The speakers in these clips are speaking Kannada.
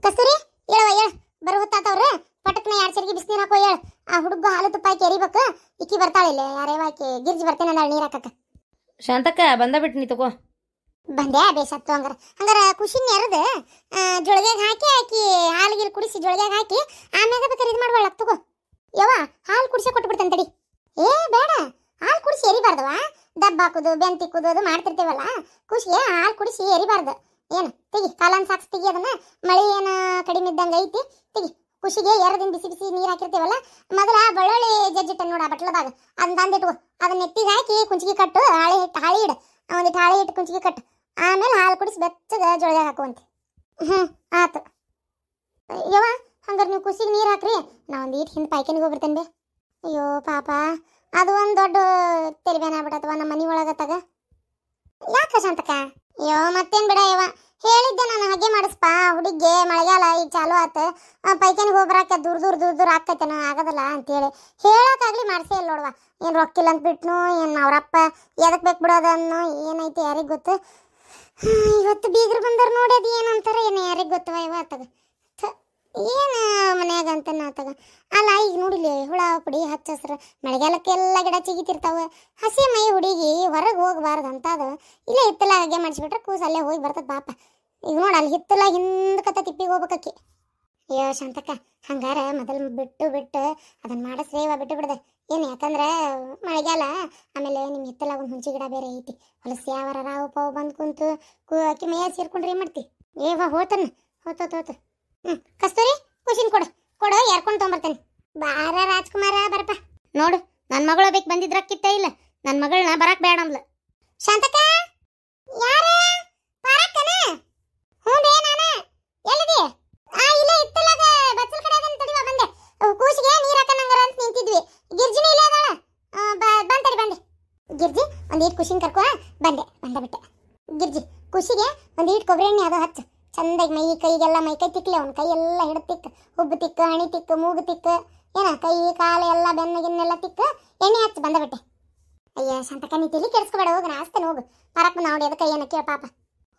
ಕಸ್ತೂರಿ ಹೇಳವ ಹೇಳ ಬರೋ ಹೊತ್ತಾತವ್ರ ಪಟಕ್ನ 2 ಸರಿಗೆ ಬಿಸಿನೀರು ಹಾಕೋ ಹೇಳ. ಆ ಹುಡುಗ ಹಾಲು ತುಪ್ಪ ಹಾಕಿ ಎರಿಬೇಕು. ಇಕ್ಕಿ ಬರ್ತಾಳಿಲ್ಲ ಯಾರೇವ ಆಕಿ ಗಿರ್ಜಿ ಬರ್ತೇನೆ ಅಂದಾಳ ನೀರು ಹಾಕಕ್ಕ. ಶಾಂತಕ್ಕ ಬಂದ ಬಿಟ್ಟು ನೀ ತಗೋ. ಬಂದೆ ಬೇಸತ್ತು. ಹಂಗಾರ ಖುಷಿನ ಎರದ ಜೊಳಗ್ಯಾಗ ಹಾಕಿ ಆಕಿ ಹಾಲು ಕುಡಿಸಿ ಜೊಳಗ್ಯಾಗ ಹಾಕಿ ಆಮ್ಯಾಗ ಬೇಕಾದ್ರೆ ಇದು ಮಾಡ್ಬಾಳ ತಗೋ. ಯವ್ವ ಹಾಲು ಕುಡಿಸಿ ಕೊಟ್ಟು ಬಿಡ್ತೇನೆ ತಡಿ. ಏ ಬೇಡ, ಹಾಲು ಕುಡಿಸಿ ಎರಿಬಾರ್ದವ. ದಬ್ಬ ಹಾಕುದು ಬೆಂತಿಕ್ಕುದು ಅದು ಮಾಡ್ತಿರ್ತೇವಲ್ಲ, ಖುಷಿಗೆ ಹಾಲು ಕುಡಿಸಿ ಎರಿಬಾರ್ದು. ಏನು ತೆಗಿ ಕಾಲನ್ ಸಾಕ್ಸ್ ತೆಗಿ. ಅದನ್ನ ಮಳೆ ಏನು ಕಡಿಮೆ ಇದ್ದಂಗೆ ಐತಿ ತೆಗಿ. ಖುಷಿಗೆ ಎರದಿನ ಬಿಸಿ ಬಿಸಿ ನೀರು ಹಾಕಿರ್ತೇವಲ್ಲ, ಮೊದಲ ಬೆಳ್ಳುಳ್ಳಿ ಜಜ್ಜಿಟ್ಟ ನೋಡ ಬಟ್ಲದಾಗ ಅದನ್ನ ತಂದಿಟ್ಕೋ. ಅದನ್ನ ಎತ್ತಿಗೆ ಹಾಕಿ ಕುಂಚಿಗೆ ಕಟ್ಟು. ಹಾಳಿ ಇಡು, ಒಂದಿಟ್ಟು ಹಾಳಿ ಇಟ್ಟು ಕುಂಚಿಗೆ ಕಟ್ಟು. ಆಮೇಲೆ ಹಾಲು ಕುಡಿಸಿ ಬೆಚ್ಚಗ ಜೊಳಗ್ಯಾಗ ಹಾಕುವಂತೆ. ಆತು ಯವ್ವ. ಹಂಗಾರೆ ನೀವು ಖುಷಿಗೆ ನೀರು ಹಾಕ್ರಿ, ನಾ ಒಂದು ಈಟ್ ಹಿಂದೆ ಪಾಯ್ಕೆನಿಗೆ ಹೋಗ್ಬಿಡ್ತೇನೆ ಬೇ. ಅಯ್ಯೋ ಪಾಪ, ಅದು ಒಂದು ದೊಡ್ಡ ತೆಲಿಬೇನ ಆಗ್ಬಿಡತ್ತವ ನಮ್ಮ ಮನೆ ಒಳಗತ್ತಾಗ. ಯಾಕ ಶಾಂತಕ್ಕ? ಅಯ್ಯೋ ಮತ್ತೇನು ಬಿಡ ಯವ್ವ, ಹೇಳಿದ್ದೆ ನಾನು ಹಾಗೆ ಮಾಡಿಸ್ಪಾ ಹುಡುಗಿಗೆ. ಮಳೆಗಾಲ ಈಗ ಚಾಲು ಆತ, ಪೈಖಾನಿಗೆ ಹೋಗ್ಬರಾಕ ದೂರ ಆಕೈತೇನೋ ಆಗೋದಲ್ಲ ಅಂತೇಳಿ ಹೇಳೋಕ್ಕಾಗ್ಲಿ ಮಾಡಿಸೇ ಇಲ್ಲ ನೋಡುವ. ಏನು ರೊಕ್ಕಿಲ್ಲ ಅಂತ ಬಿಟ್ನು, ಏನು ಅವರಪ್ಪ ಎದಕ್ಕೆ ಬೇಕು ಬಿಡೋದನ್ನು ಏನೈತೆ ಯಾರಿಗೆ ಗೊತ್ತು. ಇವತ್ತು ಬೀಗರು ಬಂದರು ನೋಡಿ, ಅದು ಏನಂತಾರೆ ಏನು ಯಾರಿಗೆ ಗೊತ್ತವ ಇವ ಆತಾಗ. ಏನು ಮನ್ಯಾಗ ಅಂತ ಆತಾಗ. ಅಲ್ಲ ಈಗ ನೋಡಿಲಿ ಹುಳ ಪುಡಿ ಹಚ್ಚ ಹಸ್ರು ಮಳೆಗಾಲಕ್ಕೆಲ್ಲ ಗಿಡ ಚಿಗಿತಿರ್ತಾವ. ಹಸಿ ಮೈ ಹುಡುಗಿ ಹೊರಗೆ ಹೋಗ್ಬಾರ್ದು ಅಂತದು. ಇಲ್ಲೇ ಹಿತ್ತಲ ಹಾಗೆ ಮಾಡಿಸ್ಬಿಟ್ರೆ ಕೂಸು ಅಲ್ಲೇ ಹೋಗಿ ಬರ್ತದ ಪಾಪ. ಈಗ ನೋಡಿ ಅಲ್ಲಿ ಹಿತ್ತಲ ಹಿಂದಕತ್ತ ತಿಪ್ಪಿಗೆ ಹೋಗ್ಬೇಕಿ. ಅಯ್ಯೋ ಶಾಂತಕ್ಕ, ಹಂಗಾರ ಮೊದಲು ಬಿಟ್ಟು ಅದನ್ನ ಮಾಡಿಸ್ರೇವ ಬಿಟ್ಟು ಬಿಡ್ದೆ. ಏನು ಯಾಕಂದ್ರೆ ಮಳೆಗಾಲ, ಆಮೇಲೆ ನಿಮ್ಮ ಹಿತ್ತಲಾಗ ಒಂದು ಹುಂಚಿ ಗಿಡ ಬೇರೆ ಐತಿ. ಹೊಲಸು ಯಾವಾರ ರಾವು ಪಾವು ಬಂದು ಕುಂತು ಅಕ್ಕಿ ಮೇಯ ಸೇರ್ಕೊಂಡ್ರೆ ಏನು ಮಾಡ್ತಿ? ಏವ ಹೋತನ ಹೋತು. ಕಸ್ತೂರಿ ಖುಷಿನ ಕೊಡು ಯಾರ್ಕೊಂಡು ತೊಗೊಂಬರ್ತೇನೆ. ಬಾರ ರಾಜ್ಕುಮಾರ ಬರಪ್ಪ. ನೋಡು ನನ್ನ ಮಗಳು ಬೇಕು ಬಂದಿದ್ರಕ್ಕಿತ್ತ ಇಲ್ಲ, ನನ್ನ ಮಗಳನ್ನ ಬರಕ್ ಬೇಡ ಅಂದ್ಲ. ಶಾಂತಕ್ಕ ಯಾರ ಬರಕ್ಕನ? ಹ್ಞೂ ಬೇ ನಾನು. ಎಲ್ಲಿದಿ? ಇಲ್ಲೇ ಇತ್ತಲಾಗ ಬಚ್ಚಲ ಕಡೆ ಅದನ್ನ ತಡಿವಾ ಬಂದೆ. ಕೂಸಿಗೆ ನೀರು ಹಾಕನಂಗಾರ ಅಂತ ನಿಂತಿದ್ವಿ. ಗಿರ್ಜಿನಿ ಇಲ್ಲೇ ಅದಾಳ. ಬಂದೆ ಗಿರ್ಜಿ ಒಂದು ಈಟ್ ಖುಷಿನ ಕರ್ಕೊ ಬಂದೆ. ಗಿರ್ಜಿ ಖುಷಿಗೆ ಒಂದು ಈಟ್ ಕೊಬ್ಬರಿ ಎಣ್ಣೆ ಅದು ಹಚ್ಚು ಚಂದಾಗಿ ಮೈ ಕೈಗೆಲ್ಲ ಮೈ ಕೈ ತಿಕ್ಲಿ. ಅವ್ನ ಕೈ ಎಲ್ಲ ಹಿಡಿದು ತಿಕ್ಕ, ಹುಬ್ಬು ತಿಕ್ಕ, ಹಣಿ ತಿಕ್ಕ, ಮೂಗು ತಿಕ್ಕ, ಏನ ಕೈ ಕಾಲು ಎಲ್ಲ ಬೆನ್ನಗಿನ್ನೆಲ್ಲ ತಿಕ್ಕ ಎಣ್ಣೆ ಹಚ್ಚಿ ಬಂದಬಿಟ್ಟೆ. ಅಯ್ಯ ಶಾಂತಕ್ಕ ನೀ ತಿಳಿ ಕೆಡಿಸ್ಕೊಬೇಡ, ಹೋಗಿ ನಾ ಹಚ್ತೇನೆ ಹೋಗು. ಪರಕ್ ನೋಡಿ ಅದಕ್ಕೆ ಏನು ಕೇಳ ಪಾಪ.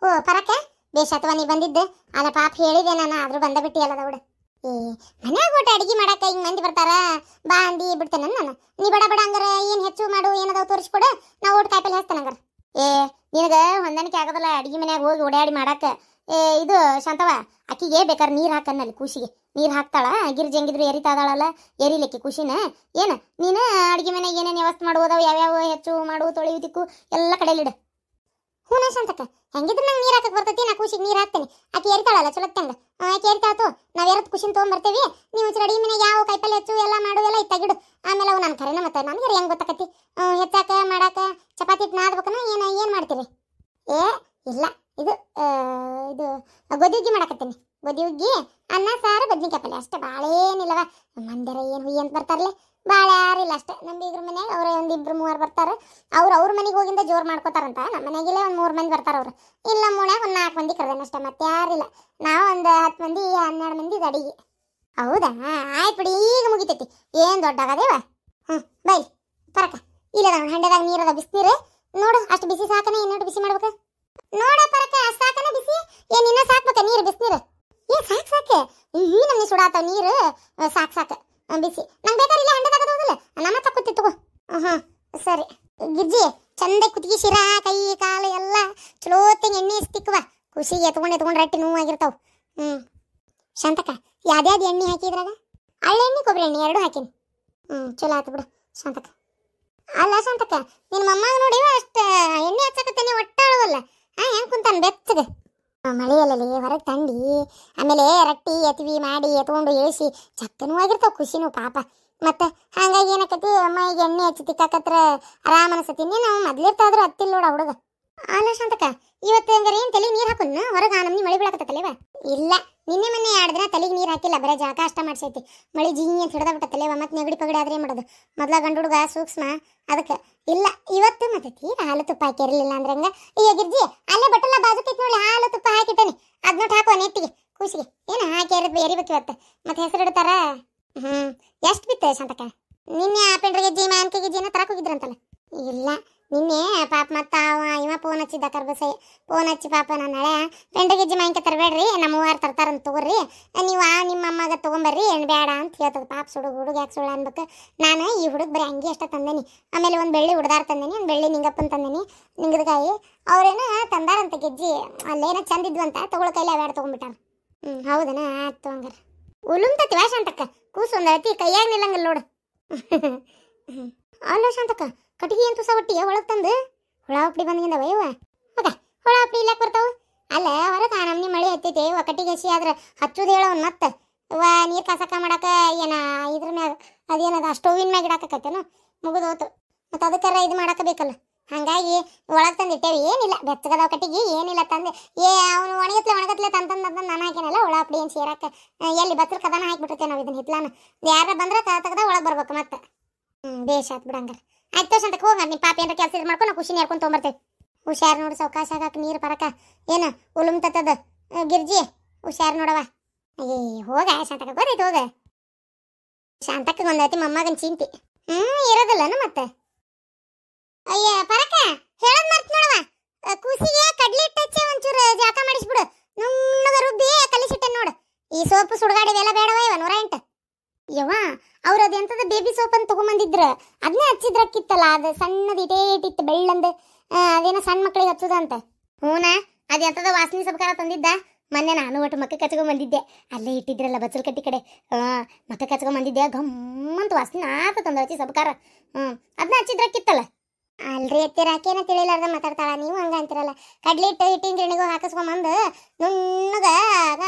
ಓ ಪರಕ್ಕ ಬೇಷ್ ಅಥವಾ ನೀ ಬಂದಿದ್ದೆ ಅಲ್ಲ ಪಾಪ, ಹೇಳಿದೆ ನಾನು ಆದ್ರೂ ಬಂದಬಿಟ್ಟಿ ಅಲ್ಲ ದೌಡ. ಏ ಮನ್ಯಾಗ ಊಟ ಅಡಿಗೆ ಮಾಡಕ್ಕ ಹಿಂಗೆ ಮಂದಿ ಬರ್ತಾರ ಬಾ ಅಂದಿ ಬಿಡ್ತೇನೆ ನಾನು. ನೀ ಬಡ ಹಂಗಾರ ಏನು ಹೆಚ್ಚು ಮಾಡು ಏನದಾವ ತೋರಿಸ್ಕೊಡು, ನಾ ಊಟ ಕಾಯಿಪಲ್ಲೆ ಹಚ್ತೇನೆ ಹಂಗಾರ. ಏ ನಿನಗೆ ಹೊಂದಾಣಿಕೆ ಆಗೋದಲ್ಲ ಅಡಿಗೆ ಮನ್ಯಾಗ ಹೋಗಿ ಓಡಾಡಿ ಮಾಡಾಕ. ಇದು ಶಾಂತವ ಅಕ್ಕಿಗೆ ಬೇಕಾದ್ರೆ ನೀರು ಹಾಕನ್ನಲ್ಲಿ. ಖುಷಿಗೆ ನೀರು ಹಾಕ್ತಾಳ. ಗಿರ್ಜಿ ಹೆಂಗಿದ್ರು ಎರಿತಾದಾಳಲ್ಲ, ಎರಿಲಿಕ್ಕೆ ಖುಷಿನ. ಏನು ನೀನು ಅಡುಗೆ ಮನೆಗೆ ಏನೇನು ವ್ಯವಸ್ಥೆ ಮಾಡುವುದಾವ, ಯಾವ್ಯಾವ ಹೆಚ್ಚು ಮಾಡು ತೊಳೆಯು ತಿಕ್ಕು ಎಲ್ಲ ಕಡೆಯಲ್ಲಿಡು. ಹ್ಞೂ ಶಾಂತಕ್ಕ, ಹೆಂಗಿದ್ರು ನಂಗೆ ನೀರು ಹಾಕಕ್ಕೆ ಬರ್ತೈತಿ. ನಾ ಖುಷಿಗೆ ನೀರು ಹಾಕ್ತೇನೆ. ಆಕೆ ಎರಿತಾಳಲ್ಲ ಚಲೋತ್ತಂಗ, ಆಕೆ ಎರಿತಾತು. ನಾವು ಯಾರತ್ತು ಖುಷಿನ ತೊಗೊಂಬರ್ತೇವಿ. ನೀವು ಒಂಚೂರು ಅಡುಗೆ ಮನೆಗೆ ಯಾವ ಕಾಯಿಪಲ್ಲೆ ಹೆಚ್ಚು ಎಲ್ಲ ಮಾಡು ಎಲ್ಲ ಇತ್ತಾಗಿಡು. ಆಮೇಲೆ ಅವು ನಾನು ಕರೆನ ಮತ್ತೆ ನನಗೆ ಹೆಂಗೆ ಗೊತ್ತಾಕತಿ ಹೆಚ್ಚಾಕ ಮಾಡಾಕ. ಚಪಾತಿ ನಾದ್ಬೇಕನ ಏನು ಮಾಡ್ತೀರಿ? ಏ ಇಲ್ಲ, ಇದು ಗೋಧಿ ಹುಗ್ಗಿ ಮಾಡಕತ್ತೀನಿ. ಗೋಧಿ ಹುಗ್ಗಿ ಅನ್ನ ಸಾರು ಬದ್ನಿಕಾಯಿ ಪಲ್ಯ ಅಷ್ಟೇ, ಭಾಳ ಏನಿಲ್ಲವ. ಮಂದಿರ ಏನು ಹುಯ್ಯಿ ಅಂತ ಬರ್ತಾರಲ್ಲ, ಭಾಳ ಯಾರಿಲ್ಲ ಅಷ್ಟೇ. ನಮ್ಮ ಬೀಗ್ರ ಮನ್ಯಾಗ ಅವರೇ ಒಂದು 2-3 ಬರ್ತಾರೆ. ಅವ್ರ ಮನೆಗೆ ಹೋಗಿಂದ ಜೋರು ಮಾಡ್ಕೋತಾರಂತ. ನಮ್ಮ ಮನೆಗಿಲ್ಲೇ ಒಂದು 3 ಮಂದಿ ಬರ್ತಾರೆ ಅವರು. ಇಲ್ಲ ಮೂಣ್ಯಾಗ ಒಂದು 4 ಮಂದಿ ಕರೆದೇನಷ್ಟೇ, ಮತ್ತೆ ಯಾರಿಲ್ಲ. ನಾವು ಒಂದು 10 ಮಂದಿ 12 ಮಂದಿ ಅಡಿಗೆ. ಹೌದಾ ಆಯ್ತು ಬಿಡಿ, ಈಗ ಮುಗಿತೈತಿ. ಏನು ದೊಡ್ಡ ಆಗದೇವ. ಬೈ ಪರಕ ಇಲ್ಲದ ಹಂಡೆದಾಗ ನೀರದ ಬಿಸಿನೀರು ನೋಡು, ಅಷ್ಟು ಬಿಸಿ ಸಾಕನೆ, ಇನ್ನೊಟ್ಟು ಬಿಸಿ ಮಾಡ್ಬೇಕು ನೋಡ ಪರಕ. ಸಾಕನ ಬಿಸಿ ಏನು ಇನ್ನೂ ಸಾಕ್ಬೇಕ ನೀರು ಬಿಸಿನೀರು? ಸಾಕು ಈ ನಮ್ನಿ ಸುಡಾತಾವ ನೀರು. ಸಾಕು ಬಿಸಿ ನಂಗೆ ಬೇಕಾದ್ರೆ ಇಲ್ಲ ಹಂಡೆದಾಗ ಹೋಗಲ್ಲ, ನಮ್ಮ ತಕ್ಕೊತಿ ತಗೋ. ಸರಿ ಗಿರ್ಜಿ ಚಂದ ಕುತ್ತಿಗೆ ಶಿರಾ ಕೈ ಕಾಲು ಎಲ್ಲ ಚಲೋತ್ತಂಗೆ ಎಣ್ಣೆ ತಿಕ್ಕವ. ಖುಷಿಗೆ ಎತ್ಕೊಂಡ್ರೆ ರಟ್ಟಿ ನೋವಾಗಿರ್ತಾವ. ಶಾಂತಕ್ಕ ಯಾವ್ದು ಎಣ್ಣೆ ಹಾಕಿದ್ರಾಗ? ಎಣ್ಣೆ ಕೊಬ್ಬರಿ ಎಣ್ಣೆ 2 ಹಾಕೀನಿ. ಚಲೋ ಆಯ್ತು ಬಿಡು ಶಾಂತಕ್ಕ. ಅಲ್ಲ ಶಾಂತಕ್ಕ, ನಿನ್ನ ಮೊಮ್ಮಗ ನೋಡಿ ಅಷ್ಟು ಎಣ್ಣೆ ಹಚ್ಚಕತ್ತೇನೆ ಒಟ್ಟಾಳುವಲ್ಲ. ಹೆಂಗೆ ಕುಂತಾನ ಬೆಚ್ಚಗೆ? ಮಳೆಯಲ್ಲಲ್ಲಿ ಹೊರಗೆ ತಂಡಿ ಆಮೇಲೆ ರಟ್ಟಿ ಎತ್ವಿ ಮಾಡಿ ಎತ್ಕೊಂಡು ಇಳಿಸಿ ಚಕ್ಕನೂ ಆಗಿರ್ತಾವ. ಖುಷಿನೂ ಪಾಪ. ಮತ್ತೆ ಹಾಗಾಗಿ ಏನಕತಿ ಅಮ್ಮಗೆ ಎಣ್ಣೆ ಹಚ್ಚಿ ತಿಕ್ಕಾಕತ್ರ ಆರಾಮ ಅನ್ಸತ್ತೀನಿ. ನಾವು ಮೊದ್ಲಿರ್ತಾದ್ರೂ ಹತ್ತಿಲ್ಲ ನೋಡ ಹುಡುಗ. ಅಲ್ಲ ಶಾಂತಕ್ಕ, ಇವತ್ತು ಹಂಗಾರೆ ಏನು ತಲೆಗೆ ನೀರು ಹಾಕುನ್ನ? ಹೊರಗೆ ನಮ್ನಿ ಮಳೆ ಬೀಳಕತ್ತಲೇವ? ಇಲ್ಲ, ನಿನ್ನೆ ಮೊನ್ನೆ 2 ದಿನ ತಲೆಗೆ ನೀರು ಹಾಕಿಲ್ಲ, ಬರೀ ಜಳಕ ಅಷ್ಟ ಮಾಡ್ಸೈತಿ. ಮಳೆ ಜಿಂಗಿ ಅಂತ ಹಿಡ್ದಾಬಿಟ್ಟತ್ತಲೇವ. ಮತ್ತೆ ನೆಗಡಿ ಪಗಡಿ ಆದ್ರೆ ಏನು ಮಾಡೋದು? ಮೊದ್ಲ ಗಂಡು ಹುಡುಗ ಸೂಕ್ಷ್ಮ ಅದಕ್ಕೆ. ಇಲ್ಲ ಇವತ್ತು ಮತ್ತೆ ತೀರ ಹಾಲು ತುಪ್ಪ ಹಾಕಿ ಇರಲಿಲ್ಲ ಅಂದ್ರೆ ಹಂಗ. ಈಗ ಗಿರ್ಜಿ ಅಲ್ಲೇ ಬಟ್ಟೆಲ್ಲ ಬಾಜುಕೈತಿ ನೋಡಿ, ಹಾಲು ತುಪ್ಪ ಹಾಕಿಟ್ಟೇನಿ. ಅದನ್ನೊಟ್ಟು ಹಾಕುವ ನೆಟ್ಟಿಗೆ ಖುಷಿಗೆ. ಏನು ಹಾಕಿ ಎರಿಬೇಕು ಇವತ್ತು. ಮತ್ತೆ ಹೆಸರು ಇಡ್ತಾರ. ಎಷ್ಟು ಬಿತ್ತೆ ಶಾಂತಕ್ಕ? ನಿನ್ನೆ ಆಪೆಂಡ್ರ ಗೆಜ್ಜಿ ಮ್ಯಾನ್ಕೆ ಗೆಜ್ಜಿ ಏನೋ ತರಕ್ಕೆ ಹೋಗಿದ್ರಂತಲ್ಲ? ಇಲ್ಲ ನಿನ್ನೆ ಪಾಪ ಮತ್ತ ಇವ ಫೋನ್ ಹಚ್ಚಿದ್ದ ಕರ್ಬಸಯ್ಯ ಫೋನ್ ಹಚ್ಚಿ ಪಾಪ ನಾನು ನಾಳೆ ಪೆಂಡ್ರಗೆಜ್ಜಿ ಮಾವಿನಕಾಯಿ ತರಬೇಡ್ರಿ ನಮ್ಮವ್ವಾರು ತರ್ತಾರಂತ ತಗೋರಿ ನೀವು ನಿಮ್ಮ ಅಮ್ಮಗೆ ತೊಗೊಂಬರ್ರಿ ಏನು ಬೇಡ ಅಂತ ಹೇಳ್ತದ ಪಾಪ ಹುಡುಗ ಯಾಕೆ ಸುಳ್ಳು ಅನ್ಬೇಕು. ನಾನು ಈ ಹುಡುಗ ಬರೀ ಅಂಗಿ ಅಷ್ಟ ತಂದೇನಿ, ಆಮೇಲೆ ಒಂದು ಬೆಳ್ಳಿ ಹುಡ್ದಾರ ತಂದೇನಿ, ಒಂದು ಬೆಳ್ಳಿ ನಿಂಗಪ್ಪನ ತಂದೇನಿ ನಿಂಗದಕಾಯಿ. ಅವ್ರೇನೋ ತಂದಾರಂತ ಗೆಜ್ಜಿ ಅಲ್ಲೇನೋ ಚಂದಿದ್ವು ಅಂತ ತಗೊಳ ಕೈಲಿ ಅವ್ಯಾಡ ತೊಗೊಂಡ್ಬಿಟ್ಟಾನ. ಹೌದನ ಆಯ್ತು ಹಂಗಾರೆ ಉಳುಮ್ತತಿ ಶಾಂತಕ್ಕ ಕೂಸು ಒಂದು ಅತಿ ಕೈಯಾಗ ನಿಲ್ಲಂಗಿಲ್ಲ ನೋಡು. ಅಲ್ಲ ಶಾಂತಕ್ಕ ಕಟ್ಟಿಗೆ ಏನು ತುಸ ಒಟ್ಟಿಗೆ ಒಳಗೆ ತಂದು ಹುಳ ಉಪ್ಪಡಿ ಬಂದ್ಗಿಂದವ ಇವ ಹೌದಾ? ಹುಳ ಉಪ್ಪಡಿ ಇಲ್ಲಕ್ಕೆ ಬರ್ತಾವ ಅಲ್ಲ ಹೊರಗೆ ನಮ್ನಿ ಮಳೆ ಹತ್ತೈತೆ ಇವ ಕಟ್ಟಿಗೆ ಹಸಿ ಆದ್ರೆ ಹಚ್ಚೋದು ಹೇಳೋ ಮತ್ತೆ ಇವ ನೀರು ಕಸಕ ಮಾಡಕ್ಕೆ ಏನ ಇದ್ರ ಮ್ಯಾಗ ಅದೇನದ ಸ್ಟೋವಿನ ಮ್ಯಾಗ ಇಡಾಕತ್ತೇನು ಮುಗಿದು ಹೋತು ಮತ್ತು ಅದಕ್ಕಾರ ಇದು ಮಾಡಕ್ಕೆ ಬೇಕಲ್ಲ. ಹಾಗಾಗಿ ಒಳಗೆ ತಂದಿಟ್ಟೇವಿ ಏನಿಲ್ಲ ಬೆಚ್ಚಗದವ ಕಟ್ಟಿಗೆ ಏನಿಲ್ಲ ತಂದೆ ಅವನು ಒಣಗತ್ಲೆ ತಂತಂದ ನಾನು ಹಾಕೇನಲ್ಲ ಹುಳ ಉಪ್ಪಡಿ ಏನು ಸೇರಕ್ಕೆ ಎಲ್ಲಿ ಬಚ್ಚಲ್ ಕದನ ಹಾಕಿಬಿಟ್ಟಿರ್ತೇವೆ ನಾವು ಇದನ್ನ ಹಿತ್ಲಾನ ಯಾರ ಬಂದ್ರೆ ತೆಗ್ದ ಒಳಗೆ ಬರ್ಬೇಕು ಮತ್ತೆ. ಬೇಷ್ ಆತ್ ಬಿಡಂಗಾರ ಆಯ್ತು ಸಂತಕ್ಕೆ ಹೋಗ ನಿಮ್ಮ ಪಾಪ ಏನಾರ ಕೆಲಸ ಇದು ಮಾಡ್ಕೊಂಡು ನಾವು ಖುಷಿ ನೀರ್ಕೊಂಡು ತೊಗೊಂಬರ್ತೇವೆ. ಹುಷಾರು ನೋಡು ಸೌಕಾಶ ಹಾಕಿ ನೀರು ಬರಕ ಏನು ಉಳುಮ್ತದ ಗಿರ್ಜಿ ಹುಷಾರು ನೋಡವ. ಹೋಗ ಶಾಂತಕ್ಕ ಗೊತ್ತೈತೆ ಹೋಗ. ಶಾಂತಕ್ಕ ಒಂದೈತಿ ಮೊಮ್ಮಗನ ಚಿಂತಿ ಇರೋದಿಲ್ಲನು ಮತ್ತೆ. ಅಯ್ಯ ಪರಕ ಹೇಳದ್ ಮರ್ತ್ ನೋಡವ ಕೂಸಿಗೆ ಕಡ್ಲಿ ಹಿಟ್ಟು ಒಂಚೂರು ಜಾಕ ಮಾಡಿಸ್ಬಿಡು ನುಣ್ಣಗ ರುಬ್ಬಿ ಕಲಿಸಿಟ್ಟೆ ನೋಡು. ಈ ಸೋಪು ಸುಡ್ಗಾಡಿವೆಲ್ಲ ಬೇಡವ ಇವ 108 ಯವ್ವ ಅವ್ರು ಅದೆಂತದ ಬೇಬಿ ಸೋಪ್ ಅಂತ ತಗೊಂಬಂದಿದ್ರ ಅದನ್ನೇ ಹಚ್ಚಿದ್ರಕ್ಕಿತ್ತಲ್ಲ ಅದು ಸಣ್ಣದ ಇಟೇಟಿತ್ತು ಬೆಳ್ಳಂದು ಅದೇನೋ ಸಣ್ಣ ಮಕ್ಳಿಗೆ ಹಚ್ಚುದಂತ. ಹೂನಾ ಅದೆಂತದ ವಾಸನೆ ಸಬ್ಕಾರ ತಂದಿದ್ದ ಮೊನ್ನೆ ನಾನು ಒಟ್ಟು ಮಕ್ಕ ಕಚ್ಕೊಂಡ್ ಬಂದಿದ್ದೆ ಅಲ್ಲೇ ಇಟ್ಟಿದ್ರಲ್ಲ ಬಚ್ಚಲ್ ಕಟ್ಟಿ ಕಡೆ ಮಕ್ಕ ಕಚ್ಕೊಂಡ್ ಬಂದಿದ್ದೆ ಗಮ್ಮಂತ ವಾಸನೆ ಆತ ತಂದ ಹಚ್ಚಿ ಸಬ್ಕಾರ ಅದನ್ನ ಹಚ್ಚಿದ್ರಕ್ಕಿತ್ತಲ್ಲ. ಅಲ್ರಿ ಎತ್ತಿರ ಆಕೇನ ತಿಳಿಲಾರ್ದ ಮಾತಾಡ್ತಾಳ ನೀವು ಹಂಗ ಅಂತಿರಲ್ಲ. ಕಡ್ಲಿ ಹಿಟ್ಟು ಹಿಟ್ಟಿನ ಗಿರಣಿಗೂ ಹಾಕಿಸ್ಕೊಂಬಂದು ನುಣ್ಣಗ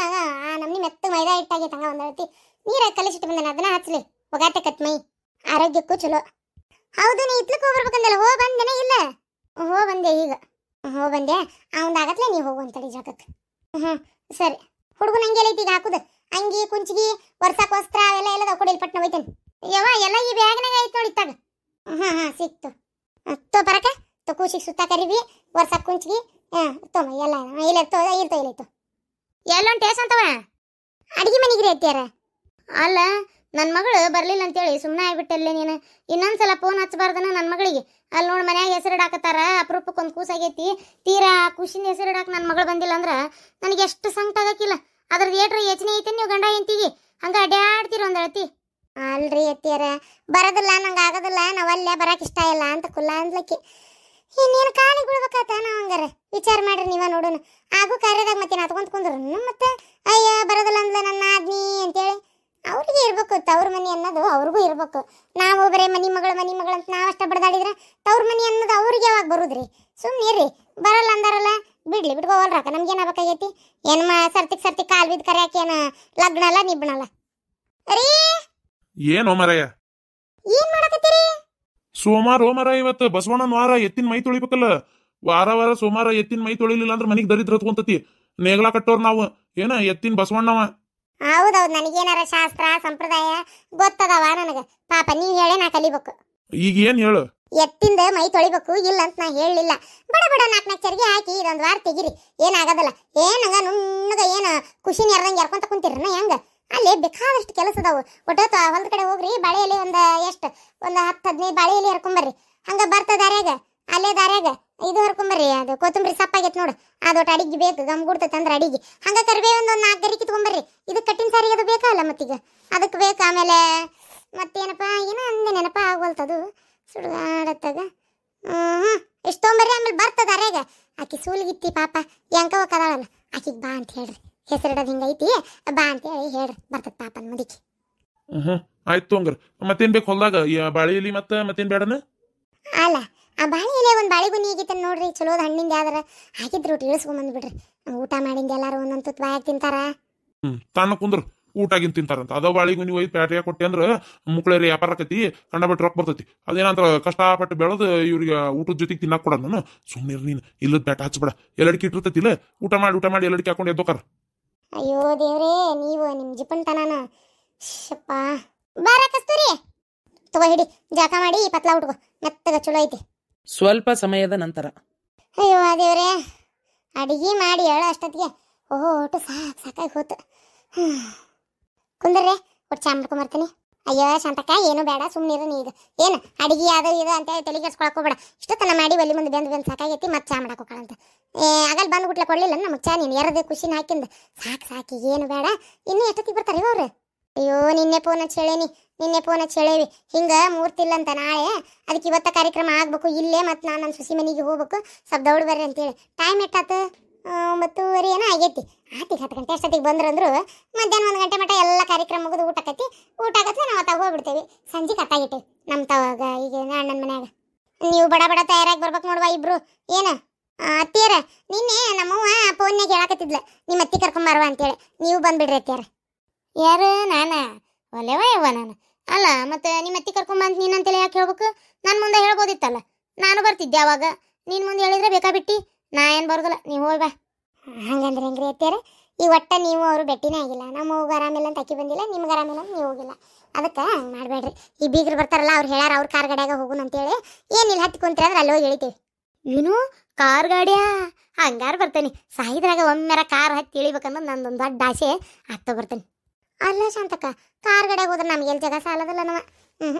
ನಮ್ನಿ ಮೆತ್ತ ಮೈದಾ ಹಿಟ್ಟಾಗೈತೆ ಹಂಗ ಒಂದಳತಿ ನೀರ ಕಲಿಸಿಟ್ಟು ಬಂದೇನೆ ಅದನ್ನ ಹಚ್ಚಲಿ ಒಗಾತೆ ಕತ್ ಮೈ ಆರೋಗ್ಯಕ್ಕೂ ಚಲೋ. ಹೌದು ನೀ ಇತ್ಲಕ್ಕೆ ಹೋಗ್ಬರ್ಬೇಕಂದಲ್ಲ ಹೋ ಬಂದೇನೆ ಇಲ್ಲ ಹೋ ಬಂದೆ ಈಗ ಹೋ ಬಂದೆ ಅವಂದಾಗತ್ಲೆ ನೀವು ಹೋಗುವಂತಡಿ ಜಾಗಕ್ಕೆ. ಸರಿ ಹುಡುಗನ ಹಂಗೆ ಐತಿ ಈಗ ಹಾಕುದು ಅಂಗಿ ಕುಂಚಿಗಿ ವರ್ಷಕ್ಕೆ ವಸ್ತ್ರ ಅವೆಲ್ಲ ಎಲ್ಲ ಕೊಡಿಲ್ ಪಟ್ನ ಹೋಯ್ತೇನೆ ಯವ್ವ ಎಲ್ಲ ಈ ಬ್ಯಾಗ್ನಾಗ ಐತೆ ನೋಡಿ ಇತ್ತಾಗ. ಸಿಕ್ತು ತೋ ಬರಕ ತೋ ಕೂಸಿಗೆ ಸುತ್ತ ಕರಿವಿ ವರ್ಷಕ್ಕೆ ಕುಂಚಿಗಿ ತೊಮ್ಮ ಎಲ್ಲ ಇಲ್ಲಾಯ್ತು ಎಲ್ಲೊಂದು ಟೇಸ್ ಅಂತವ ಅಡಿಗೆ ಮನೆಗ್ರಿ ಐತಿಯಾರ. ಅಲ್ಲ ನನ್ನ ಮಗಳು ಬರ್ಲಿಲ್ಲ ಅಂತೇಳಿ ಸುಮ್ಮನೆ ಆಗ್ಬಿಟ್ಟಲ್ಲೇ ನೀನು ಇನ್ನೊಂದ್ಸಲ ಫೋನ್ ಹಚ್ಚಬಾರ್ದನ ನನ್ನ ಮಗಳಿಗೆ. ಅಲ್ಲಿ ನೋಡಿ ಮನ್ಯಾಗ ಹೆಸರಿಡಾಕತ್ತಾರ ಅಪರೂಪಕ್ಕೊಂದು ಕೂಸಾಗೈತಿ ತೀರಾ ಖುಷಿನ ಹೆಸರಿಡಾಕ ನನ್ನ ಮಗಳು ಬಂದಿಲ್ಲ ಅಂದ್ರೆ ನನಗೆ ಎಷ್ಟು ಸಂಕಟ ಆಗಕ್ಕಿಲ್ಲ. ಅದ್ರದ್ದು ಏಟ್ರ ಯೋಚನೆ ಐತೆ ನೀವು ಗಂಡ ಎಂತಿಗೆ ಹಂಗ ಅಡ್ಯಾಡ್ತೀರ ಒಂದು ಹೇಳ್ತಿ. ಅಲ್ರಿ ಎತ್ತಿಯಾರ ಬರೋದಿಲ್ಲ ನಂಗೆ ಆಗೋದಿಲ್ಲ ನಾವಲ್ಲೇ ಬರಕ್ಕೆ ಇಷ್ಟ ಇಲ್ಲ ಅಂತ ಕುಲ್ಲ ಅಂದ್ಲಕ್ಕಿ ಇನ್ನೇನು ಕಾಲಿಗೆ ಬಿಡ್ಬೇಕಾತ ನಾವು ಹಂಗಾರ ವಿಚಾರ ಮಾಡ್ರಿ ನೀವ ನೋಡೋಣ ಆಗು ಕಾರ್ಯದಾಗ ಮತ್ತೆ ಹತ್ಕೊಂತ ಕುಂದ್ರು ಮತ್ತೆ ಅಯ್ಯ ಬರೋದಿಲ್ಲ ಅಂದ್ಲ ನನ್ನ ಆದ್ನಿ ಅಂತೇಳಿ ಅವ್ರಿಗೆ ಇರ್ಬೇಕು ತವ್ರ ಮನಿ ಅನ್ನೋದು ಅವ್ರಿಗೂ ಇರ್ಬೇಕು. ನಾವು ಬರೀ ಮನಿ ಮಗಳು ಅಂತ ನಾವಷ್ಟ ಬಡ್ದಾಡಿದ್ರೆ ತವ್ರ ಮನಿ ಅನ್ನೋದು ಅವ್ರಿಗೆ ಯಾವಾಗ ಬರುದ್ರಿ? ಸುಮ್ಮನೆ ರೀ ಬರಲ್ಲ ಅಂದಾರಲ್ಲ ಬಿಡ್ಲಿ ಬಿಟ್ಕೋವಲ್ರಾಕ ನಮ್ಗೇನಾಗಬೇಕಾಗೈತಿ ಏನು ಸರ್ತಿ ಕಾಲ್ ಬಿದ್ದು ಕರೆಯಾಕೇನು ಲಗ್ನಲ್ಲ ನಿಬ್ಣಲ್ಲ ರೀ. ಏನೋ ಮರಯ್ಯ ಏನ್ ಮಾಡಕತ್ತೀರಿ? ಸೋಮಾರ ಇವತ್ತು ಬಸವಣ್ಣನ ವಾರ ಎತ್ತಿನ ಮೈ ತೊಳಿಬೇಕಲ್ಲ. ವಾರ ಸೋಮಾರ ಎತ್ತಿನ ಮೈ ತೊಳಿಲಿಲ್ಲ ಅಂದ್ರೆ ಮನಿಗ್ ದರಿದ್ರ ಹತ್ಕೊಂತತಿ. ನೇಗ್ಲ ಕಟ್ಟೋರ್ ನಾವು ಏನ ಎತ್ತಿನ ಬಸವಣ್ಣವ. ಹೌದೌದು ನನಗೇನಾರ ಶಾಸ್ತ್ರ ಸಂಪ್ರದಾಯ ಗೊತ್ತದವ ನನಗ ಪಾಪ ನೀವ್ ಹೇಳೇ ನಾ ಕಲಿಬೇಕು. ಈಗ ಏನ್ ಹೇಳು? ಎತ್ತಿಂದ ಮೈ ತೊಳಿಬೇಕು ಇಲ್ಲ ಅಂತ ನಾ ಹೇಳಲಿಲ್ಲ. ಬಡ ನಾಲ್ಕು ಚರಿಗೆ ಹಾಕಿ ಇದೊಂದು ವಾರ ತೆಗಿರಿ ಏನಾಗದಲ್ಲ. ಏನಂಗ ನುಣ್ಣಗ ಏನ ಖುಷಿ ನೆರ್ದಂಗೆ ಎರ್ಕೊಂತ ಕುಂತಿರನ ಹೆಂಗ? ಅಲ್ಲಿ ಬೇಕಾದಷ್ಟು ಕೆಲಸ ಅದಾವು. ಒಟ್ಟೊತ್ತು ಹೊಲದ ಕಡೆ ಹೋಗ್ರಿ ಬಾಳೆ ಎಲೆ ಒಂದು 10-15 ಬಾಳೆ ಎಲೆ ಹರ್ಕೊಂಬರ್ರಿ. ಹಂಗ ಬರ್ತ ದಾರ್ಯಾಗ ಅಲ್ಲೇ ದಾರ್ಯಾಗ ಇದು ಹರ್ಕೊಂಬರ್ರಿ ಅದು ಕೊತ್ತಂಬರಿ ಸಪ್ಪಾಗೈತೆ ನೋಡು ಅದೊಟ್ಟು ಅಡಿಗೆ ಬೇಕು ಗಮ್ಗುಡ್ತೈತೆ ಅಂದ್ರೆ ಅಡಿಗೆ ಹಂಗ ಕರಿಬೇವು ಒಂದು 4 ಗರಿ ಕಿತ್ಕೊಂಬರ್ರಿ. ಇದು ಕಟ್ಟಿನ ಸಾರಿಗೆ ಅದು ಬೇಕಲ್ಲ ಮತ್ತೀಗ ಅದಕ್ಕೆ ಬೇಕು. ಆಮೇಲೆ ಮತ್ತೇನಪ್ಪ ಏನೋ ಅಂದೆ ನೆನಪ ಆಗೋಲ್ತದು ಸುಡುಗಾಡತ್ತಾಗ ಇಷ್ಟು ತೊಗೊಂಬರ್ರಿ. ಆಮೇಲೆ ಬರ್ತದ ಅರ್ಯಾಗ ಆಕಿ ಸೂಲಿಗಿತ್ತಿ ಪಾಪ ಎಂಕವ ಕದಾಳಲ್ಲ ಆಕಿಗೆ ಬಾ ಅಂತ ಹೇಳ್ರಿ. ಹೆಸರಿಡೋದು ಹಿಂಗೈತಿ ಬಾ ಅಂತ ಹೇಳಿ ಹೇಳ್ರಿ ಬರ್ತದ ಪಾಪನ ಮುದಿಕಿ. ಆಯ್ತು ಹಂಗಾರ ಮತ್ತೇನ್ ಬೇಕು ಹೊಲ್ದಾಗ ಬಾಳೆ ಎಲಿ ಮತ್ತೇನ್ ಬೇಡನ? ಅಲ್ಲ ಆ ಬಾಳೆ ಎಲೆ ಒಂದು ಬಾಳೆ ಗುನಿ ಆಗೈತೆ ನೋಡ್ರಿ ಚಲೋದ ಹಣ್ಣಿಂದ ಯಾವ್ದಾರ ಹಾಕಿದ್ರು ಒಟ್ಟು ಇಳಿಸ್ಕೊಂಡ್ ಬಿಡ್ರಿ. ಊಟ ಮಾಡಿಂದ ಎಲ್ಲಾರು ಒಂದೊಂದು ತುತ್ತು ಬಾಯಾಗ ತಿಂತಾರ. ತಾನ ಕುಂದ್ರ ಊಟಾಗಿನ್ ತಿಂತಾರಂತ ಅದ ಬಾಳಿಗೂ ನೀವು ಒಯ್ದು ಪ್ಯಾಟಿಯಾಗ ಕೊಟ್ಟೆ ಅಂದ್ರ ಮುಕ್ಳೇರಿ ವ್ಯಾಪಾರ ಆಕತಿ ಕಂಡಬಿಟ್ಟು ರೊಕ್ಕ ಬರ್ತೈತಿ. ಅದೇನಂತ ಕಷ್ಟಪಟ್ಟು ಬೆಳೆದು ಇವ್ರಿಗೆ ಊಟದ ಜೊತೆಗೆ ತಿನ್ನಾಕ್ ಕೊಡ ನಾನು ಸುಮ್ಮನೆ ನೀನು ಇಲ್ಲದ ಬ್ಯಾಟ ಹಚ್ಬೇಡ. ಎಲ್ಲಡಿಕೆ ಇಟ್ಟಿರ್ತೈತಿಲ್ಲ ಊಟ ಮಾಡಿ ಎಲ್ಲಡಿಕೆ ಹಾಕೊಂಡು ಎದ್ದೋಕಾರ. ಅಯ್ಯೋ ದೇವ್ರೇ ನೀವು ನಿಮ್ ಜಿಪಣ್ತನ ಶಪ್ಪ ಬಾರ ಕಸ್ತೂರಿ ತಗೋ ಹಿಡಿ ಜಾಕ ಮಾಡಿ ಪತ್ಲಾ ಉಟ್ಕೋ ಮೆತ್ತಗ ಚಲೋ ಐತಿ. ಸ್ವಲ್ಪ ಸಮಯದ ನಂತರ ಅಯ್ಯೋ ದೇವ್ರೇ ಅಡಿಗೆ ಮಾಡಿ ಹೇಳ ಅಷ್ಟೊತ್ತಿಗೆ ಓಟು ಸಾಕಾಗಿ ಹೋತು. ಕುಂದರ್ರೆ ಒಟ್ಟು ಚಾ ಮಾಡ್ಕೊಂಬರ್ತೀನಿ. ಅಯ್ಯೋ ಶಾಂತಕ್ಕ ಏನು ಬೇಡ ಸುಮ್ಮನಿರು ನೀ ಈಗ ಏನು ಅಡಿಗೆ ಅದು ಇದು ಅಂತ ಹೇಳಿ ತಲೆ ಕೆಡ್ಸ್ಕೊಳಕ್ ಹೋಗ್ಬೇಡ. ಇಷ್ಟೊತ್ತನ ಮಾಡಿ ಒಲಿ ಮುಂದೆ ಬೆಂದು ಸಾಕಾಗೈತಿ ಮತ್ತೆ ಚಾ ಮಾಡಕ್ ಹೋಗೋಣಂತ. ಆಗಲ್ ಬಂದು ಗುಟ್ಲೆ ಕೊಡ್ಲಿಲ್ಲ ನಮಗೆ ಚಾ, ನೀನು ಎರದು ಖುಷಿನ ಹಾಕಿಂದ ಸಾಕು ಏನು ಬೇಡ. ಇನ್ನು ಎಷ್ಟೊತ್ತಿಗೆ ಬರ್ತಾರೆ ಇವ್ರು? ಅಯ್ಯೋ ನಿನ್ನೆ ಫೋನ್ ಹಚ್ಚಿ ಹೇಳೇವಿ ಹಿಂಗ ಮೂರ್ತಿಲ್ಲ ಅಂತ ನಾಳೆ, ಅದಕ್ಕೆ ಇವತ್ತ ಕಾರ್ಯಕ್ರಮ ಆಗ್ಬೇಕು ಇಲ್ಲೇ, ಮತ್ತು ನಾನು ನನ್ನ ಸುಸಿ ಮನೆಗೆ ಹೋಗ್ಬೇಕು, ಸ್ವಲ್ಪ ದೌಡ್ ಬರ್ರಿ ಅಂತೇಳಿ. ಟೈಮ್ ಎಷ್ಟಾತು? 9:30 ಏನೋ ಆಗೈತಿ. ಆತಿಗೆ 10 ಗಂಟೆ ಅಷ್ಟೊತ್ತಿಗೆ ಬಂದ್ರಂದ್ರು ಮಧ್ಯಾಹ್ನ 1 ಗಂಟೆ ಮಟ್ಟ ಎಲ್ಲ ಕಾರ್ಯಕ್ರಮ ಮುಗಿದು ಊಟ ಆಗತ್ತೆ ನಾವು ಅತ್ತಾಗ ಹೋಗ್ಬಿಡ್ತೇವೆ. ಸಂಜೆ ಕಟ್ಟಾಗಿಟ್ಟೇವಿ ನಮ್ಮ ತವಾಗ ಈಗ ಅಣ್ಣನ ಮನ್ಯಾಗ. ನೀವು ಬಡ ತಯಾರಾಗಿ ಬರ್ಬೇಕು ನೋಡುವ ಇಬ್ರು. ಏನ ಅತ್ತಿಯರ ನಿನ್ನೆ ನಮ್ಮವ್ವ ಫೋನ್ಯಾಗ ಹೇಳಕತ್ತಿದ್ಲ ನಿಮ್ಮ ಅತ್ತಿ ಕರ್ಕೊಂಬಾರವ ಅಂತೇಳಿ. ನೀವು ಬಂದ್ಬಿಡ್ರಿ ಅತ್ತಿಯರ. ಯಾರು? ನಾನ ಒಲೆವ ಯವ್ವ ನಾನು ಅಲ್ಲ. ಮತ್ತೆ ನಿಮ್ಮ ಅತ್ತಿ ಕರ್ಕೊಂಬಂತ ನೀನಂತೇಳಿ ಯಾಕೆ ಹೇಳ್ಬೇಕು? ನನ್ನ ಮುಂದೆ ಹೇಳ್ಬೋದಿತ್ತಲ್ಲ, ನಾನು ಬರ್ತಿದ್ದೆ ಅವಾಗ. ನೀನು ಮುಂದೆ ಹೇಳಿದ್ರೆ ಬೇಕಾ ಬಿಟ್ಟು ನಾ ಏನು ಬರೋದಿಲ್ಲ, ನೀವು ಹೋಗಿ ಬಾ. ಹಂಗಂದ್ರೆ ಹೆಂಗ್ರಿ ಅತ್ತಿಯರ? ಈ ಒಟ್ಟ ನೀವು ಅವರು ಭೇಟಿನೇ ಆಗಿಲ್ಲ. ನಮ್ಮ ಹೋಗಿ ಆರಾಮಿಲ್ಲ ಅಂತ ಅಕ್ಕಿ ಬಂದಿಲ್ಲ, ನಿಮ್ಗೆ ಆರಾಮಿಲ್ಲ ಅಂತ ನೀವು ಹೋಗಿಲ್ಲ. ಅದಕ್ಕೆ ಮಾಡಬೇಡ್ರಿ. ಈ ಬೀಗರು ಬರ್ತಾರಲ್ಲ ಅವ್ರು ಹೇಳ್ಯಾರ ಅವ್ರ ಕಾರ್ ಗಾಡಿಯಾಗ ಹೋಗುಣ ಅಂತೇಳಿ. ಏನಿಲ್ಲ ಹತ್ಕೊಂತೀರ ಅಂದ್ರೆ ಅಲ್ಲಿ ಹೋಗಿ ಹೇಳ್ತೀವಿ. ಏನು ಕಾರ್ ಗಾಡಿಯಾ? ಹಂಗಾರು ಬರ್ತೇನೆ. ಸಾಯಿದ್ರಾಗ ಒಮ್ಮೆರ ಕಾರ್ ಹತ್ತಿ ಇಳಿಬೇಕನ್ನೋದು ನಂದೊಂದು ದೊಡ್ಡ ಆಸೆ. ಆಗ್ತಾ ಬರ್ತೇನೆ. ಅಲ್ಲ ಶಾಂತಕ್ಕ, ಕಾರ್ ಗಾಡಿಯಾಗ ಹೋದ್ರೆ ನಮ್ಗೆ ಎಲ್ಲಿ ಜಾಗ ಸಾಲದಲ್ಲ ನಮ್ಮ.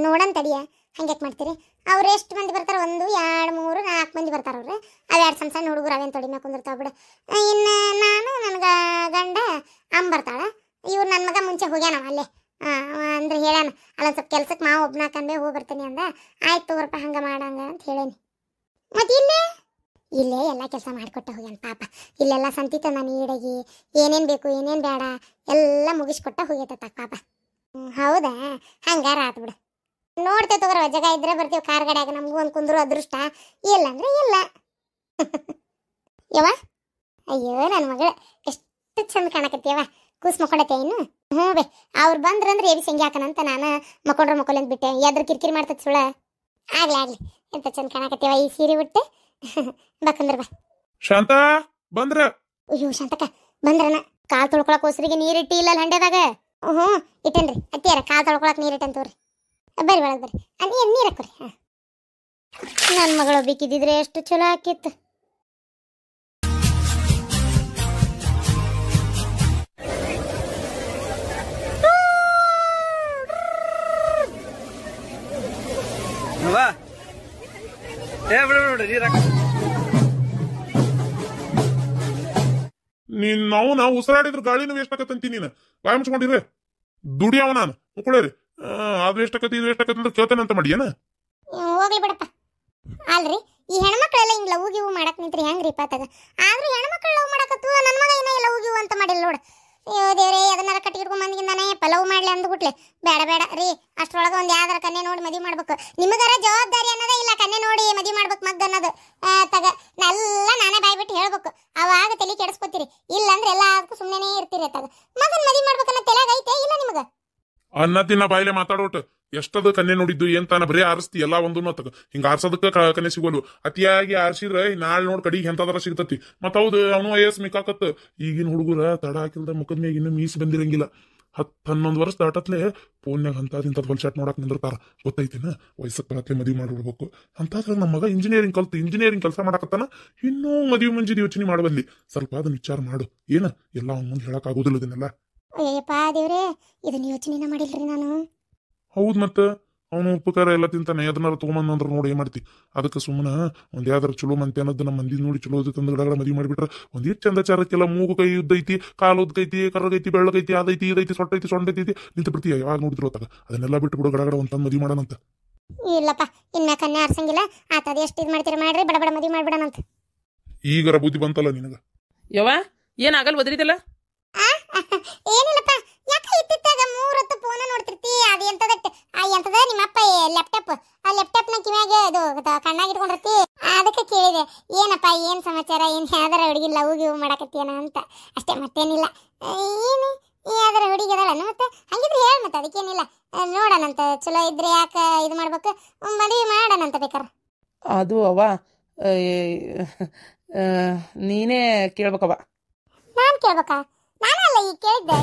ನೋಡನ್ ತಡಿಯ. ಹಂಗ್ಯಾಕೆ ಮಾಡ್ತೀರಿ? ಅವ್ರು ಎಷ್ಟು ಮಂದಿ ಬರ್ತಾರೆ? 1 2 3 4 ಮಂದಿ ಬರ್ತಾರೆ ಅವ್ರು. ಅದು 2 ಸಣ್ಣ ಸಣ್ಣ ಹುಡುಗರು ಅವೇನು ತೊಡಿ ಮ್ಯಾಗ ಕುಂದಿರ್ತಾವ ಬಿಡು. ಇನ್ನು ನಾನು ನನ್ನ ಗಂಡ ಅಮ್ಮ ಬರ್ತಾಳೆ. ಇವ್ರು ನನ್ನ ಮಗ ಮುಂಚೆ ಹೋಗ್ಯಾನ ಅಲ್ಲೇ. ಅಂದ್ರೆ ಹೇಳ್ಯಾನ ಅಲ್ಲೊಂದು ಸ್ವಲ್ಪ ಕೆಲ್ಸಕ್ಕೆ ಮಾವು ಒಬ್ಬನಾಕಂದೆ ಹೋಗಿ ಬರ್ತೀನಿ ಅಂದ. ಆಯ್ತು ತಗೋರಪ್ಪ ಹಂಗೆ ಮಾಡಂಗ ಅಂತ ಹೇಳೇನಿ. ಮತ್ತು ಇಲ್ಲೇ ಎಲ್ಲ ಕೆಲಸ ಮಾಡಿಕೊಟ್ಟ ಹೋಗ್ಯಾನ ಪಾಪ. ಇಲ್ಲೆಲ್ಲ ಸಂತಿತ ನಾನು ಈಡಗಿ ಏನೇನು ಬೇಕು ಏನೇನು ಬೇಡ ಎಲ್ಲ ಮುಗಿಸ್ಕೊಟ್ಟ ಹೋಗ್ಯತ್ತ ಪಾಪ. ಹೌದಾ? ಹಂಗಾರ ಆತು ಬಿಡು. ನೋಡ್ತೇವೆ ತಗೋರ, ಜಾಗ ಇದ್ರೆ ಬರ್ತೀವಿ ಕಾರ್ ಗಾಡಿಯಾಗ. ನಮಗೂ ಒಂದು ಕುಂದ್ರು ಅದೃಷ್ಟ ಇಲ್ಲ ಅಂದ್ರೆ ಇಲ್ಲ. ಯವ್ವ ಅಯ್ಯೋ ನನ್ನ ಮಗಳು ಎಷ್ಟು ಚಂದ ಕಾಣಕತ್ತೀಯವ. ಕೂಸ್ ಮಕ್ಕೊಳತ್ತೆ ಇನ್ನು? ಹ್ಞೂ ಬೇ, ಅವ್ರು ಬಂದ್ರಂದ್ರೆ ಎಬಿ ಸಂಗಿ ಹಾಕನಂತ ನಾನು ಮಕ್ಕೊಂಡ್ರೆ ಅಂತ ಬಿಟ್ಟೆ. ಯಾವ್ದ್ರ ಕಿರಿಕಿರಿ ಮಾಡ್ತದ ಸುಳ? ಆಗ್ಲಿ ಎಂತ ಚಂದ ಕಾಣಕತ್ತೀವ ಈ ಸೀರೆ ಬಿಟ್ಟು. ಬಾಕಂದ್ರ ಬಾ. ಶಾಂತ ಬಂದ್ರ? ಅಯ್ಯೋ ಶಾಂತಕ್ಕ ಬಂದ್ರನ? ಕಾಲ್ ತೊಳ್ಕೊಳಕ್ ಹೊಸರಿಗೆ ನೀರಿಟ್ಟಿ ಇಲ್ಲ ಹಂಡೆದಾಗ? ಹ್ಞೂ ಇಟ್ಟೇನ್ರಿ ಅತ್ತಿಯಾರ. ಕಾಲ್ ತೊಳ್ಕೊಳಕ್ ನೀರಿಟ್ಟಂತವ್ರಿ. ಬರ್ರಿ ಒಳಗೆ ಬರ್ರಿ. ನೀರು ಹಾಕೋರಿ. ನನ್ನ ಮಗಳು ಬೇಕಿದ್ದಿದ್ರೆ ಎಷ್ಟು ಚಲೋ ಆಕಿತ್ತು. ನಾವು ಉಸಿರಾಡಿದ್ರ ಗಾಳಿನೂ ವೇಸ್ಟ್ ಆಕತ್ತಂತಿ. ನೀನು ಬಾಯ್ ಮುಚ್ಕೊಂಡಿರ್ರಿ. ದುಡಿಯವ ನಾನು ಮುಕ್ಕೊಳ್ಳೇರಿ. ಅದು ಎಷ್ಟಾಕತಿ ಇದು ಎಷ್ಟಾಕತಿ ಅಂತ ಕೇಳ್ತೇನೆ ಅಂತ ಮಾಡಿ ಏನ? ಹೋಗ್ಲಿ ಬಿಡಪ್ಪ. ಅಲ್ರಿ ಈ ಹೆಣ್ಮಕ್ಳೆಲ್ಲ ಹಿಂಗ್ ಲವ್ ಗಿವ್ ಮಾಡಕ್ ನಿಂತ್ರಿ ಹೆಂಗ್ರಿ ಪಾತಾಗ? ಆದ್ರೂ ಹೆಣ್ಮಕ್ಳು ಲವ್ ಮಾಡಕತ್ತು. ನನ್ನ ಮಗ ಏನ ಲವ್ ಗಿವ್ ಅಂತ ಮಾಡಿಲ್ಲ ನೋಡು. ಅಯ್ಯೋ ದೇವ್ರೇ, ಅದನ್ನೆಲ್ಲ ಕಟ್ಟಿಗಿಡ್ಕೊಂಡ್ ಬಂದಿದ್ದಾನೆ ಪಲವ್ ಮಾಡ್ಲಿ ಅಂದ್ಬಿಟ್ಲೆ. ಬೇಡ ರೀ, ಅಷ್ಟ್ರೊಳಗೆ ಒಂದು ಯಾವ್ದಾರ ಕನ್ಯೆ ನೋಡಿ ಮದುವೆ ಮಾಡ್ಬೇಕು. ನಿಮಗಾರ ಜವಾಬ್ದಾರಿ ಅನ್ನೋದೇ ಇಲ್ಲ. ಕನ್ಯೆ ನೋಡಿ ಮದುವೆ ಮಾಡ್ಬೇಕು ಮಗ್ ಅನ್ನೋದು ತಗ ಎಲ್ಲ ನಾನೇ ಬಾಯ್ಬಿಟ್ಟು ಹೇಳ್ಬೇಕು. ಅವಾಗ ತಲೆ ಕೆಡಿಸ್ಕೊತೀರಿ. ಇಲ್ಲ ಅಂದ್ರೆ ಎಲ್ಲ ಅದಕ್ಕೂ ಸುಮ್ಮನೆ ಇರ್ತೀರಿ. ತಗ ಮಗನ್ ಮದುವೆ ಮಾಡ್ಬೇಕನ್ನೋ ತಲೆಯಾಗ ಐತೆ ಇಲ್ಲ ನಿಮಗ? ಅನ್ನ ತಿನ್ನ ಬಾಯಿಲೆ ಮಾತಾಡೋಟ್ ಎಷ್ಟದ ಕನ್ನೆ ನೋಡಿದ್ದು ಏನ್ ತಾನ ಬರೀ ಆರಿಸ್ತಿ ಎಲ್ಲ ಒಂದು ತಗ. ಹಿಂಗ ಆರ್ಸೋದಕ್ಕ ಕನ್ನೆ ಸಿಗೋಲು. ಅತಿಯಾಗಿ ಆರ್ಸಿದ್ರ ನಾಳೆ ನೋಡ್ ಕಡಿಗೆ ಎಂತದರ ಸಿಗ್ತತಿ. ಮತ್ ಹೌದು ಅವನು ವಯಸ್ಸು ಮಿಕ್ಕಾಕತ್. ಈಗಿನ ಹುಡುಗರ ತಡ ಹಾಕಿಲ್ದ ಮುಖದ ಮ್ಯಾಗ ಇನ್ನು ಮೀಸ್ ಬಂದಿರಂಗಿಲ್ಲ. 10-11 ವರ್ಷ ದಾಟತ್ಲೆ ಫೋನ್ಯಾಗ ಇಂಥದ್ ಹೊಲ್ಸಾಟ್ ನೋಡಕ್ ನಿಂದಿರ್ತಾರ. ಗೊತ್ತೈತೇನ? ವಯಸ್ಸಕ್ಕೆ ಬರತ್ಲೆ ಮದುವೆ ಮಾಡ್ಬಿಡ್ಬೇಕು ಅಂತಂದ್ರೆ ನಮ್ಮ ಮಗ ಇಂಜಿನಿಯರಿಂಗ್ ಕೆಲಸ ಮಾಡಕತ್ತಾನ. ಇನ್ನೂ ಮದುವೆ ಮುಂಜಿದ ಯೋಚನೆ ಮಾಡಬಲ್ಲಿ. ಸ್ವಲ್ಪ ಅದನ್ನ ವಿಚಾರ ಮಾಡು. ಏನ ಎಲ್ಲ ಅವ್ನ ಮುಂದೆ ಹೇಳಕ್ ಆಗೋದಿಲ್ಲ ಇದನ್ನೆಲ್ಲ. ಅಯ್ಯಪ್ಪ ದೇವ್ರೆ, ಇದನ್ನ ಯೋಚನೆನ ಮಾಡಿಲ್ರಿ ನಾನು. ಹೌದ್ ಮತ್ತ ಅವನು ಉಪಕಾರ ಎಲ್ಲ ತಿಂತಾನೆ. ಅದನ್ನಾರ ತಗೊಂಬಂದ್ರ ನೋಡಿ ಏನ್ ಮಾಡ್ತಿ? ಅದಕ್ಕೆ ಸುಮ್ಮನೆ ಒಂದ್ ಯಾವ್ದಾರ ಚಲೋ ಮಂತೆ ಅನ್ನೋದು ನಮ್ಮ ಮಂದಿ ನೋಡಿ ಚಲೋ ತಂದು ಗಡಗಡ ಮದುವೆ ಮಾಡಿಬಿಟ್ರ ಒಂದೇ ಚಂದಚಾರಕ್ಕೆಲ್ಲ ಮೂಗು ಕೈ ಉದ್ದೈತಿ, ಕಾಲು ಉದ್ದೈತಿ, ಕರ್ರಗೈತಿ, ಬೆಳ್ಳಗೈತಿ, ಅದೈತಿ ಇದೈತಿ, ಸೊಟ್ಟೈತಿ, ಸೊಂಡೈತಿ ನಿಂತು ಬಿಡ್ತೀಯ. ಯಾವಾಗ ನೋಡಿದ್ರು ಹೊತ್ತಾಗ ಅದನ್ನೆಲ್ಲ ಬಿಟ್ಟು ಬಿಡು. ಗಡಗಡ ಒಂದ್ ತಂದು ಮದುವೆ ಮಾಡೋಣಂತ. ಇಲ್ಲಪ್ಪ, ಇನ್ನ ಕನ್ಯಾ ಆರ್ಸಂಗಿಲ್ಲ. ಆತದ ಎಷ್ಟು ಇದು ಮಾಡ್ತೀರಿ ಮಾಡ್ರಿ, ಬಡ ಮದುವೆ ಮಾಡ್ಬಿಡೋಣಂತ. ಈಗರ ಬುದ್ಧಿ ಬಂತಲ್ಲ ನಿನಗ? ಯವ್ವ ಏನಾಗಲ್ ಒದರಿದಲ್ಲ? ಏನಿಲ್ಲಪ್ಪ, ಯಾಕೆ ಇತ್ತಿತ್ತಾಗ 3 ಹೊತ್ತು ಫೋನ್ ನೋಡ್ತಿರ್ತಿ? ಅದು ಎಂತದ ನಿಮ್ಮಪ್ಪ ಲ್ಯಾಪ್ಟಾಪ್, ಆ ಲ್ಯಾಪ್ಟಾಪ್ನ ಕಿವ್ಯಾಗ ಇದು ಕಣ್ಣಾಗ ಇಟ್ಕೊಂಡಿರ್ತಿ. ಅದಕ್ಕೆ ಕೇಳಿದೆ ಏನಪ್ಪ ಏನ್ ಸಮಾಚಾರ, ಏನ್ ಯಾವ್ದಾರ ಹುಡುಗಿ ಲವ್ ಗಿವ್ ಮಾಡಕತ್ತೀಯನ ಅಂತ ಅಷ್ಟೇ, ಮತ್ತೇನಿಲ್ಲ. ಏನು ಯಾವ್ದಾರ ಹುಡುಗಿ ಅದಲ್ಲ ಮತ್ತೆ? ಹಂಗಿದ್ರೆ ಹೇಳ, ಮತ್ತೆ ಅದಕ್ಕೇನಿಲ್ಲ. ನೋಡೋಣಂತ, ಚಲೋ ಇದ್ರೆ ಯಾಕೆ ಇದು ಮಾಡ್ಬೇಕು, ಮದುವೆ ಮಾಡೋಣಂತ ಬೇಕಾರ. ಅದು ಅವ್ವ ನೀನೇ ಕೇಳ್ಬೇಕವ್ವ. ನಾನ್ ಕೇಳ್ಬೇಕಾ? ನಾನಲ್ಲ ಈಗ ಕೇಳಿದ್ದೆ.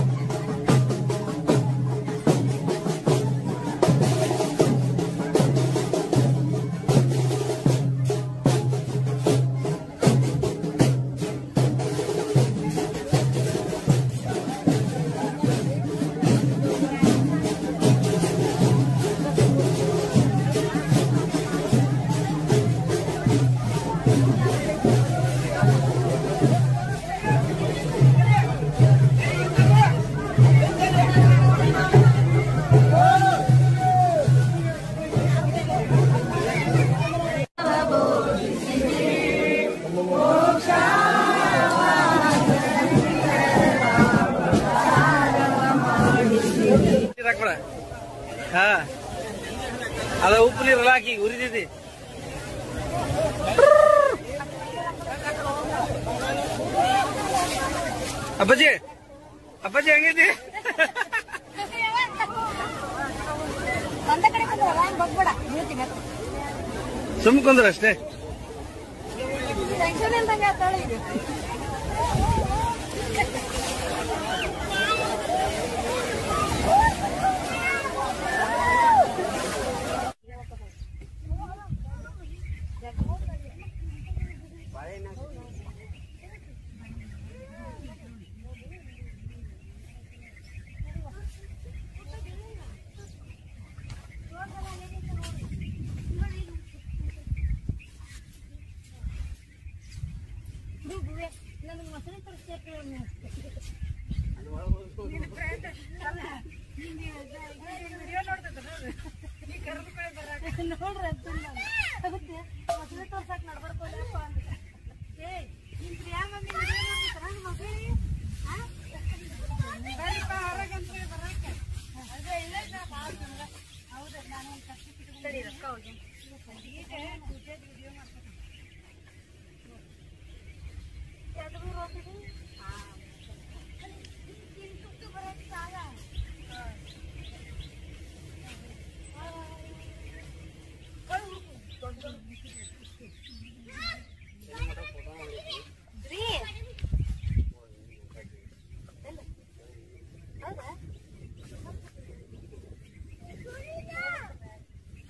ಹಾ ಅದ ಉಪ್ಪು ನೀರಲ್ಲ ಹಾಕಿ ಉರಿದೈತಿ. ಅಪ್ಪಾಜಿ ಅಪ್ಪಾಜಿ ಹೆಂಗೈತಿ? ಸುಮ್ ಕುಂದ್ರ ಅಷ್ಟೇ.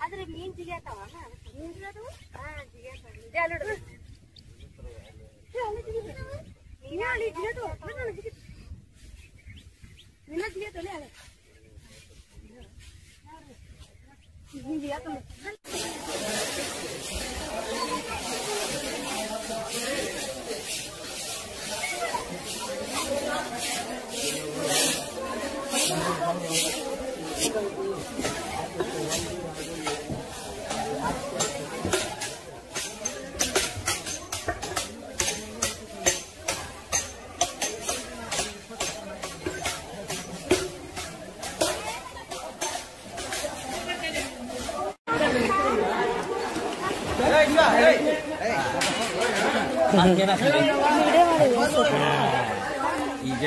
ಆದ್ರೆ ಮೀನ್ ಜಿಗಿಯತಾವ ಈಗ